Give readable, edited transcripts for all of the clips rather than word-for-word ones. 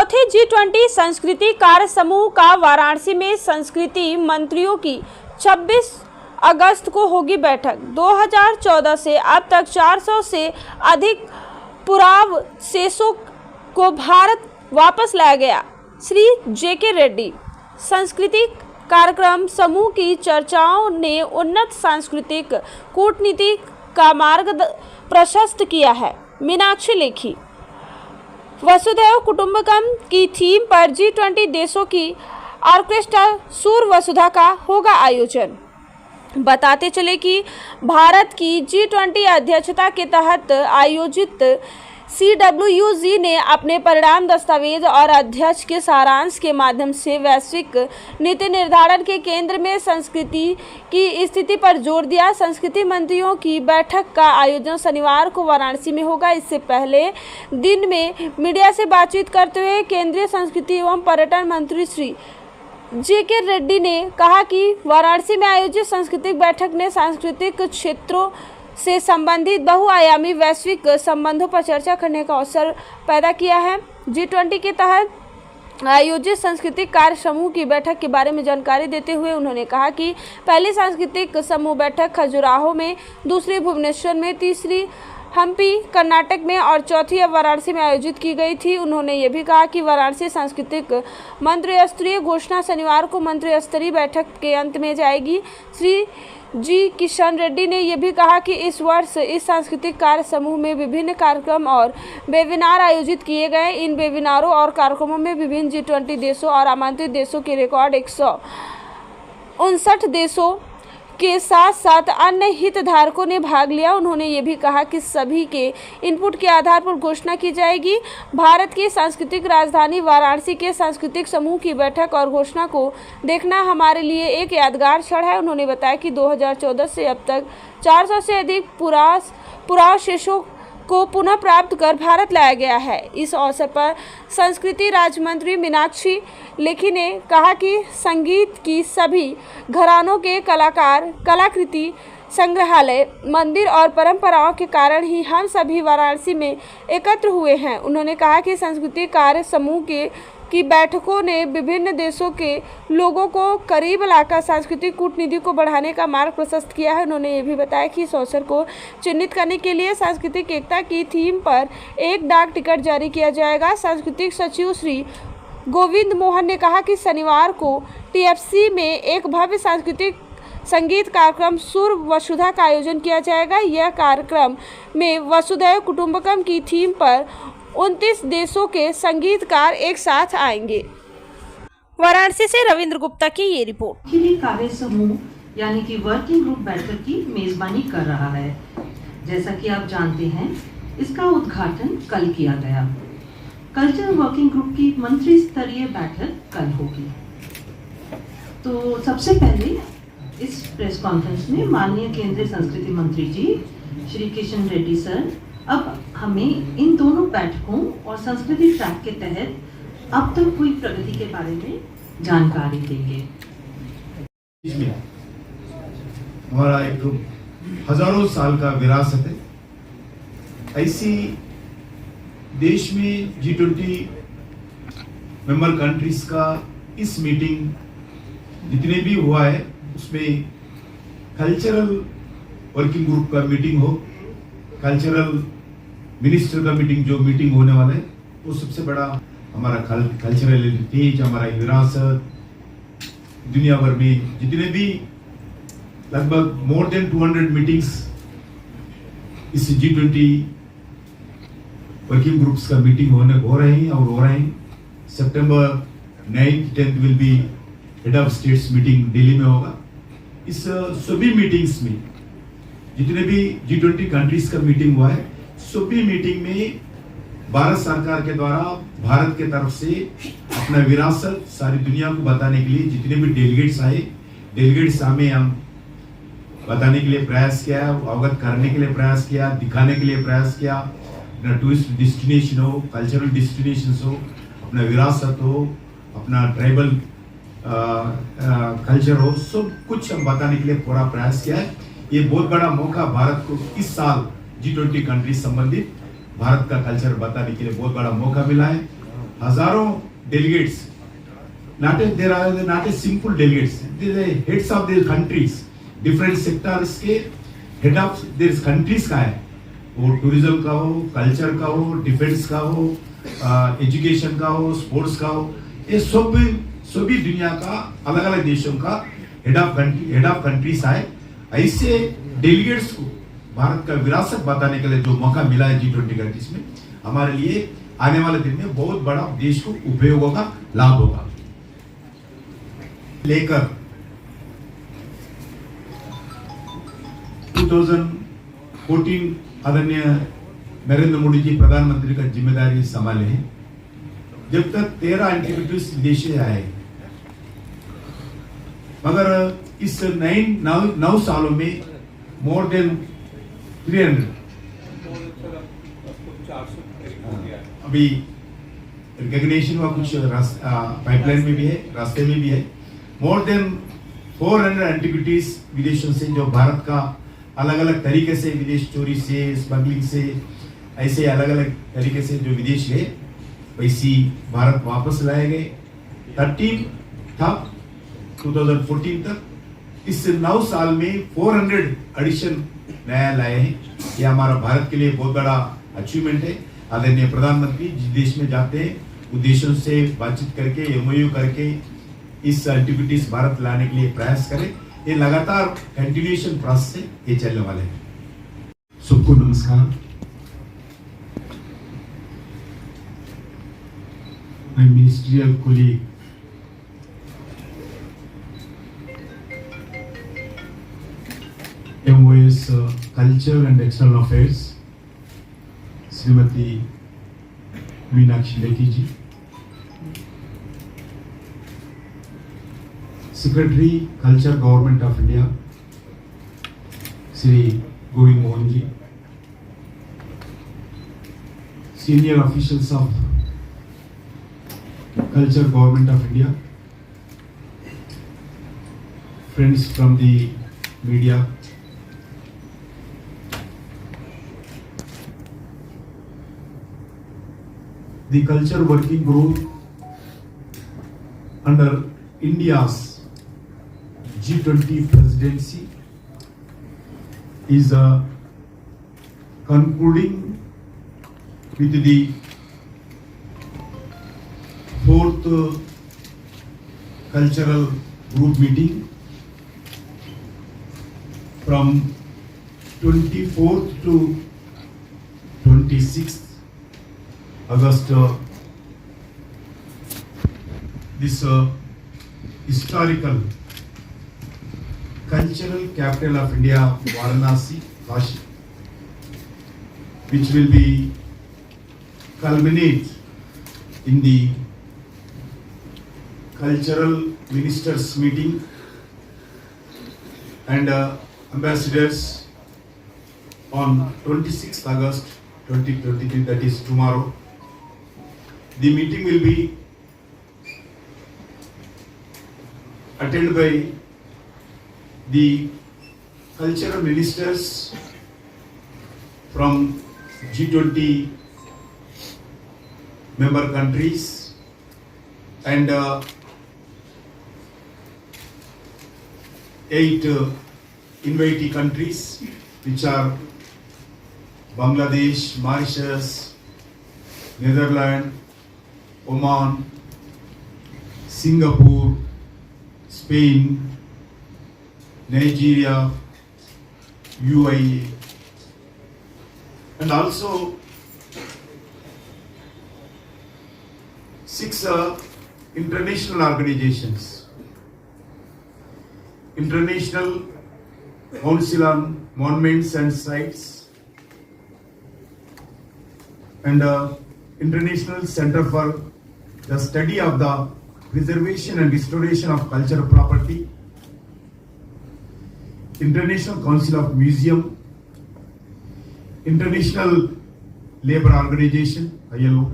चौथे G20 संस्कृति कार्य समूह का वाराणसी में संस्कृति मंत्रियों की 26 अगस्त को होगी बैठक। 2014 से अब तक 400 से अधिक पुरावशेषों को भारत वापस लाया गया। श्री JK रेड्डी। सांस्कृतिक कार्यक्रम समूह की चर्चाओं ने उन्नत सांस्कृतिक कूटनीति का मार्ग प्रशस्त किया है। मीनाक्षी लेखी। वसुधैव कुटुंबकम की थीम पर G20 देशों की ऑर्केस्ट्रा सुर वसुधा का होगा आयोजन। बताते चले कि भारत की G20 अध्यक्षता के तहत आयोजित CWUG ने अपने परिणाम दस्तावेज और अध्यक्ष के सारांश के माध्यम से वैश्विक नीति निर्धारण के केंद्र में संस्कृति की स्थिति पर जोर दिया। संस्कृति मंत्रियों की बैठक का आयोजन शनिवार को वाराणसी में होगा। इससे पहले दिन में मीडिया से बातचीत करते हुए केंद्रीय संस्कृति एवं पर्यटन मंत्री श्री JK रेड्डी ने कहा कि वाराणसी में आयोजित सांस्कृतिक बैठक ने सांस्कृतिक क्षेत्रों से संबंधित बहुआयामी वैश्विक संबंधों पर चर्चा करने का अवसर पैदा किया है। G20 के तहत आयोजित सांस्कृतिक कार्य समूह की बैठक के बारे में जानकारी देते हुए उन्होंने कहा कि पहली सांस्कृतिक समूह बैठक खजुराहो में, दूसरी भुवनेश्वर में, तीसरी हम्पी कर्नाटक में और चौथी अब वाराणसी में आयोजित की गई थी। उन्होंने ये भी कहा कि वाराणसी सांस्कृतिक मंत्रिस्तरीय घोषणा शनिवार को मंत्रिस्तरीय बैठक के अंत में जाएगी। श्री G किशन रेड्डी ने यह भी कहा कि इस वर्ष इस सांस्कृतिक कार्य समूह में विभिन्न कार्यक्रम और वेबिनार आयोजित किए गए। इन वेबिनारों और कार्यक्रमों में विभिन्न G20 देशों और आमंत्रित देशों के रिकॉर्ड 159 देशों के साथ साथ अन्य हितधारकों ने भाग लिया। उन्होंने ये भी कहा कि सभी के इनपुट के आधार पर घोषणा की जाएगी। भारत की सांस्कृतिक राजधानी वाराणसी के सांस्कृतिक समूह की बैठक और घोषणा को देखना हमारे लिए एक यादगार क्षण है। उन्होंने बताया कि 2014 से अब तक 400 से अधिक पुरावशेषों को पुनः प्राप्त कर भारत लाया गया है। इस अवसर पर संस्कृति राज्य मंत्री मीनाक्षी लेखी ने कहा कि संगीत की सभी घरानों के कलाकार, कलाकृति, संग्रहालय, मंदिर और परंपराओं के कारण ही हम सभी वाराणसी में एकत्र हुए हैं। उन्होंने कहा कि सांस्कृतिक कार्य समूह की बैठकों ने विभिन्न देशों के लोगों को करीब लाकर सांस्कृतिक कूटनीति को बढ़ाने का मार्ग प्रशस्त किया है। उन्होंने ये भी बताया कि इस अवसर को चिन्हित करने के लिए सांस्कृतिक एकता की थीम पर एक डाक टिकट जारी किया जाएगा। सांस्कृतिक सचिव श्री गोविंद मोहन ने कहा कि शनिवार को TFC में एक भव्य सांस्कृतिक संगीत कार्यक्रम सुर वसुधा का आयोजन किया जाएगा। यह कार्यक्रम में वसुधैव कुटुंबकम की थीम पर 29 देशों के संगीतकार एक साथ आएंगे। वाराणसी से रविंद्र गुप्ता की ये रिपोर्ट। कार्य समूह यानी कि वर्किंग ग्रुप बैठक की मेजबानी कर रहा है। जैसा कि आप जानते हैं, इसका उद्घाटन कल किया गया। कल्चरल वर्किंग ग्रुप की मंत्री स्तरीय बैठक कल होगी। तो सबसे पहले इस प्रेस कॉन्फ्रेंस में माननीय केंद्रीय संस्कृति मंत्री जी श्री किशन रेड्डी सर अब हमें इन दोनों बैठकों और संस्कृति ट्रैक के तहत अब तक हुई प्रगति के बारे में जानकारी देंगे। हमारा एक हजारों साल का विरासत है। ऐसी देश में G20 मेंबर कंट्रीज का इस मीटिंग जितने भी हुआ है उसमें कल्चरल वर्किंग ग्रुप का मीटिंग हो, कल्चरल मिनिस्टर का मीटिंग होने वाला है, वो सबसे बड़ा हमारा कल्चरल हेरिटेज, हमारा विरासत दुनिया भर में जितने भी लगभग मोर देन 200 मीटिंग्स इस G20 वर्किंग ग्रुप्स का मीटिंग हो रहे हैं। सितंबर 9th 10th will be head of states meeting Delhi में होगा। इस सभी मीटिंग्स में जितने भी G20 कंट्रीज का मीटिंग हुआ है, सभी मीटिंग में भारत सरकार के द्वारा भारत के तरफ से अपना विरासत सारी दुनिया को बताने के लिए जितने भी डेलीगेट्स हमें हम बताने के लिए प्रयास किया, अवगत करने के लिए प्रयास किया, दिखाने के लिए प्रयास किया। अपना टूरिस्ट डेस्टिनेशन हो, कल्चरल डेस्टिनेशन हो, अपना विरासत हो, अपना ट्राइबल कल्चर हो, सब कुछ हम बताने के लिए पूरा प्रयास किया है। ये बहुत बड़ा मौका भारत को इस साल G20 कंट्री संबंधित भारत का कल्चर बताने के लिए बहुत बड़ा मौका मिला है। हजारों delegates. There are not a simple delegates. They are heads of their countries. Different sectors के head of their countries का है. वो tourism का हो, culture का हो, defense का हो, education का हो, sports का हो, ये सभी दुनिया का अलग-अलग देशों का head of countries आए. ऐसे delegates को भारत का विरासत बताने के लिए जो मौका मिला है G20 कंट्रीज में, हमारे लिए आने वाले दिन में बहुत बड़ा देश को उपयोग होगा, लाभ होगा. लेकर 2014 आदरणीय नरेंद्र मोदी जी प्रधानमंत्री का जिम्मेदारी संभाले हैं. जब तक 13 एक्टिविटीज विदेश से आए, मगर इस 9 सालों में मोर देन 300 अभी रिकग्निशन हुआ, कुछ पाइपलाइन में भी है, रास्ते में भी है. मोर देन 400 एक्टिविटीज विदेशों से जो भारत का अलग अलग तरीके से विदेश चोरी से, स्मगलिंग से, ऐसे अलग अलग तरीके से जो विदेश गए वैसी भारत वापस लाए गए. 13 था 2014 तक. इस 9 साल में 400 एडिशन नया लाए हैं. ये हमारा भारत के लिए बहुत बड़ा अचीवमेंट है. आदरणीय प्रधानमंत्री जिस देश में जाते हैं उस देशों से बातचीत करके, एमओयू करके इस एक्टिविटीज भारत लाने के लिए प्रयास करें. ये लगातार कंटिन्यूएशन प्रोसेस से ये चलने वाले हैं. सबको नमस्कार. My ministerial colleague MOS Culture and External Affairs Shrimati Meenakshi Lekhi ji, secretary culture government of India Shri Govind Mohan ji, senior officials of culture government of India, friends from the media, the culture working group under India's G20 presidency is concluding with the 4th cultural group meeting from 24th to 26th August. This historical cultural capital of India, Varanasi, Kashi, which will be culminate in the cultural ministers meeting and ambassadors on 26th August 2023, that is tomorrow. The meeting will be attended by the cultural ministers from G20 member countries and 8 invitee countries, which are Bangladesh, Mauritius, Netherlands, Oman, Singapore, Spain, Nigeria, UAE, and also 6 international organizations. International Council on Monuments and Sites and International Center for the Study of the Preservation and Restoration of Cultural Property, International Council of Museum, International Labour Organization ILO,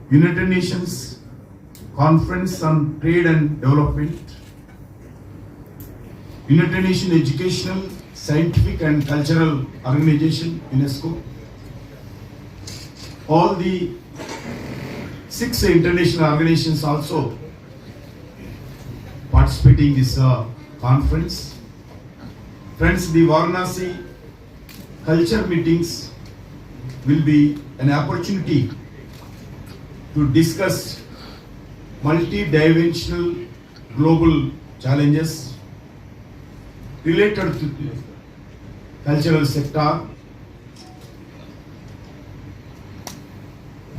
United Nations Conference on Trade and Development, United Nations Educational, Scientific and Cultural Organization UNESCO. All the 6 international organizations also participating in this conference. Friends, the Varanasi culture meetings will be an opportunity to discuss multi-dimensional global challenges related to the cultural sector.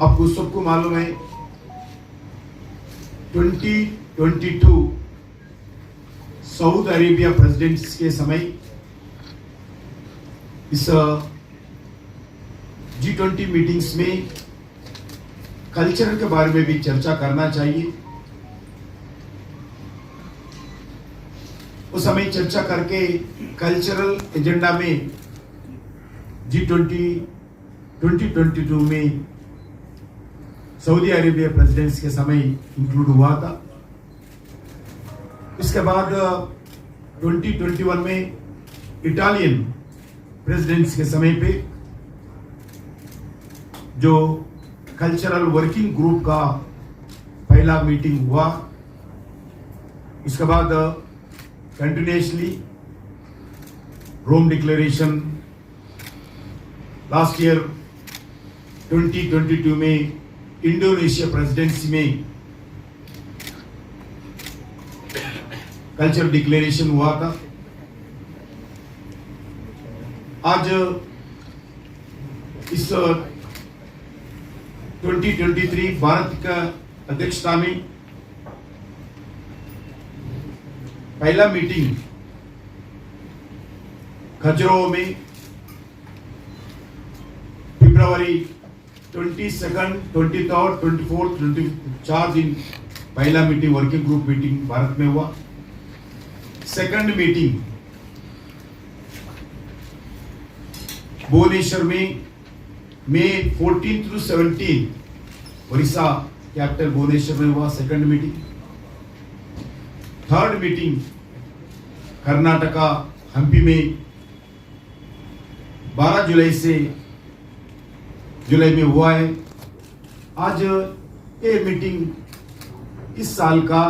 आपको सबको मालूम है 2022 Saudi Arabia presidents के समय इस G20 meetings में culture के बारे में भी चर्चा करना चाहिए। उस समय चर्चा करके कल्चरल एजेंडा में G20 2022 में सऊदी अरेबिया प्रेसिडेंट्स के समय इंक्लूड हुआ था। इसके बाद 2021 में इटालियन प्रेसिडेंट्स के समय पे जो कल्चरल वर्किंग ग्रुप का पहला मीटिंग हुआ। इसके बाद कंटिन्यूसली रोम डिक्लेरेशन लास्ट ईयर 2022 में इंडोनेशिया प्रेसिडेंसी में कल्चर डिक्लेरेशन हुआ था। आज इस 2023 भारत का अध्यक्षता में पहला मीटिंग खजुराहो में फरवरी 22nd, 23rd, 24th, 24 दिन पहला meeting working group meeting Bharat में हुआ। सेकंड मीटिंग भुवनेश्वर में मई 14 to 17 ओडिशा कैपिटल भुवनेश्वर में हुआ second meeting. Third meeting Karnataka Hampi में 12 जुलाई में हुआ है। आज ये मीटिंग इस साल का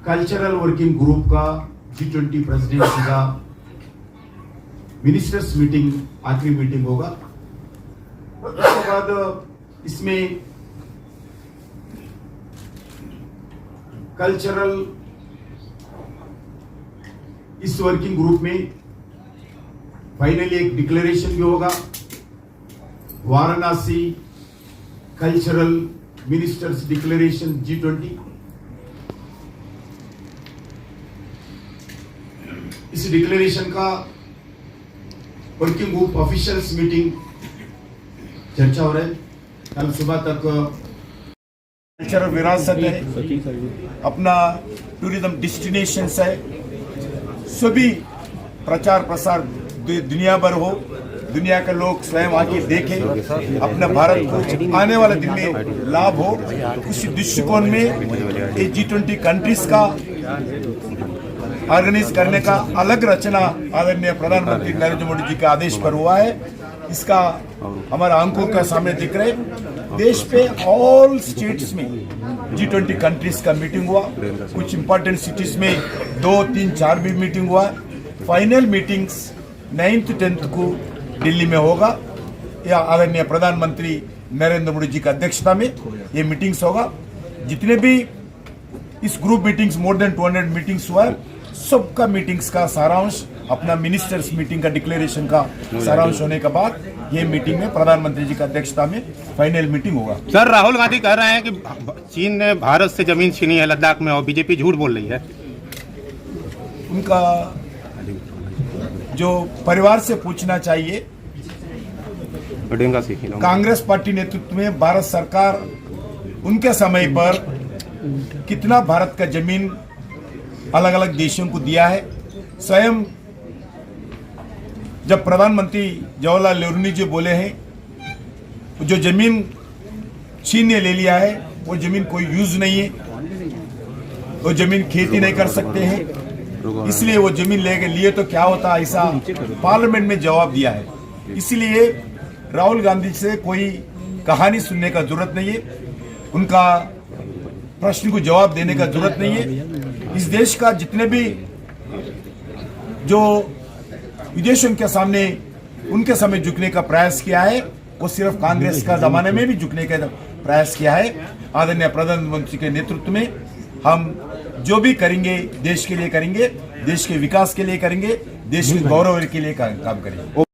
कल्चरल वर्किंग ग्रुप का G20 प्रेसिडेंसी का मिनिस्टर्स मीटिंग आखिरी मीटिंग होगा। उसके बाद इसमें कल्चरल इस वर्किंग ग्रुप में फाइनली एक डिक्लेरेशन भी होगा। Varanasi cultural ministers declaration G20। इस डिक्लेरेशन का वर्किंग ग्रुप ऑफिशियल्स मीटिंग चर्चा हो रहा है। कल सुबह तक कल्चरल विरासत है, अपना टूरिज्म डेस्टिनेशंस है, सभी प्रचार प्रसार दुनिया भर हो, दुनिया के लोग स्वयं आके देखें, अपना भारत को आने वाले दिन में लाभ हो। उस दृष्टिकोण में ये G20 कंट्रीज का ऑर्गेनाइज करने का अलग रचना आदरणीय प्रधानमंत्री नरेंद्र मोदी जी के आदेश पर हुआ है। इसका हमारा आंखों के सामने दिख रहे देश पे ऑल स्टेट्स में G20 कंट्रीज का मीटिंग हुआ। कुछ इंपॉर्टेंट सिटीज में 2, 3, 4 भी मीटिंग हुआ। फाइनल मीटिंग्स 9th 10th को दिल्ली में होगा। या आदरणीय प्रधानमंत्री नरेंद्र मोदी जी की अध्यक्षता में ये मीटिंग्स होगा। जितने भी इस group meetings more than 200 meetings हुआ है, सबका मीटिंग्स का सारांश अपना मिनिस्टर्स मीटिंग का डिक्लेरेशन का सारांश होने के बाद ये मीटिंग में प्रधानमंत्री जी की अध्यक्षता में फाइनल मीटिंग होगा। सर, राहुल गांधी कह रहे हैं कि चीन ने भारत से जमीन छीनी है लद्दाख में और बीजेपी झूठ बोल रही है। उनका जो परिवार से पूछना चाहिए। कांग्रेस पार्टी नेतृत्व में भारत सरकार उनके समय पर कितना भारत का जमीन अलग अलग देशों को दिया है। स्वयं जब प्रधानमंत्री जवाहरलाल नेहरू जी बोले हैं जो जमीन चीन ने ले लिया है वो जमीन कोई यूज नहीं है, वो जमीन खेती नहीं कर सकते हैं, इसलिए वो जमीन लेके लिए तो क्या होता, ऐसा पार्लियामेंट में जवाब दिया है। इसलिए राहुल गांधी से कोई कहानी सुनने का जरूरत नहीं है, उनका प्रश्न को जवाब देने का जरूरत नहीं है। इस देश का जितने भी जो विदेशियों के सामने उनके सामने झुकने का प्रयास किया है, वो सिर्फ कांग्रेस का जमाने में भी झुकने का प्रयास किया है। आदरणीय प्रधानमंत्री के नेतृत्व में हम जो भी करेंगे देश के लिए करेंगे, देश के विकास के लिए करेंगे, देश के गौरव के लिए काम करेंगे।